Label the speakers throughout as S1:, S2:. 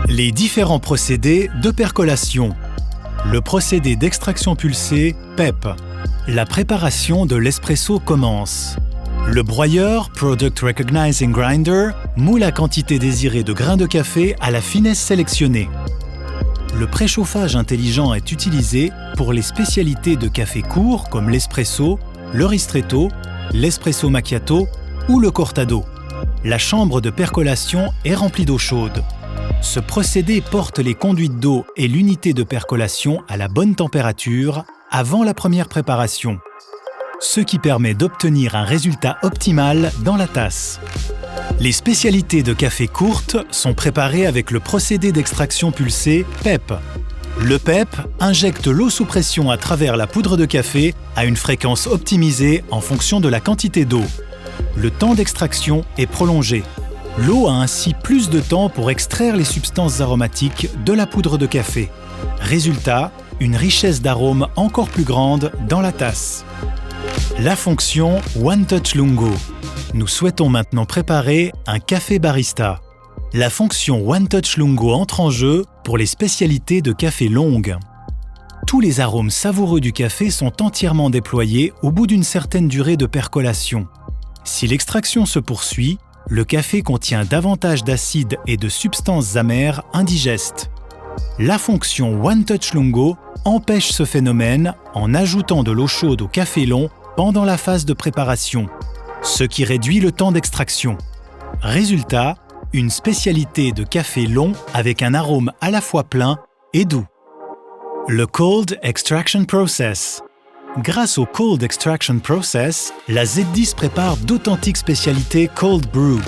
S1: Les différents procédés de percolation. Le procédé d'extraction pulsée, PEP. La préparation de l'espresso commence. Le broyeur, Product Recognizing Grinder, moule la quantité désirée de grains de café à la finesse sélectionnée. Le préchauffage intelligent est utilisé pour les spécialités de café court comme l'espresso, le ristretto, l'espresso macchiato ou le cortado. La chambre de percolation est remplie d'eau chaude. Ce procédé porte les conduites d'eau et l'unité de percolation à la bonne température avant la première préparation, ce qui permet d'obtenir un résultat optimal dans la tasse. Les spécialités de café courtes sont préparées avec le procédé d'extraction pulsée PEP. Le PEP injecte l'eau sous pression à travers la poudre de café à une fréquence optimisée en fonction de la quantité d'eau. Le temps d'extraction est prolongé. L'eau a ainsi plus de temps pour extraire les substances aromatiques de la poudre de café. Résultat, une richesse d'arômes encore plus grande dans la tasse. La fonction One Touch Lungo. Nous souhaitons maintenant préparer un café barista. La fonction One Touch Lungo entre en jeu pour les spécialités de café longues. Tous les arômes savoureux du café sont entièrement déployés au bout d'une certaine durée de percolation. Si l'extraction se poursuit, le café contient davantage d'acides et de substances amères indigestes. La fonction One Touch Lungo empêche ce phénomène en ajoutant de l'eau chaude au café long pendant la phase de préparation, ce qui réduit le temps d'extraction. Résultat, une spécialité de café long avec un arôme à la fois plein et doux. Le Cold Extraction Process. Grâce au Cold Extraction Process, la Z10 prépare d'authentiques spécialités Cold Brew.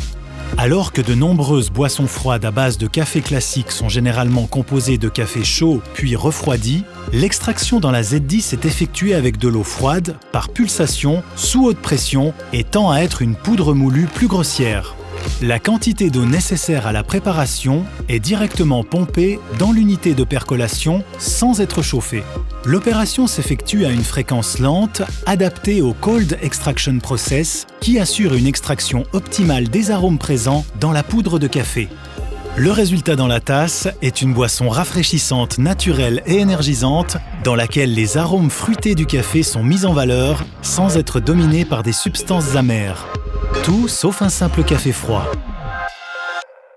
S1: Alors que de nombreuses boissons froides à base de café classique sont généralement composées de café chaud puis refroidi, l'extraction dans la Z10 est effectuée avec de l'eau froide, par pulsation, sous haute pression et tend à être une poudre moulue plus grossière. La quantité d'eau nécessaire à la préparation est directement pompée dans l'unité de percolation sans être chauffée. L'opération s'effectue à une fréquence lente, adaptée au Cold Extraction Process, qui assure une extraction optimale des arômes présents dans la poudre de café. Le résultat dans la tasse est une boisson rafraîchissante, naturelle et énergisante, dans laquelle les arômes fruités du café sont mis en valeur sans être dominés par des substances amères. Tout sauf un simple café froid.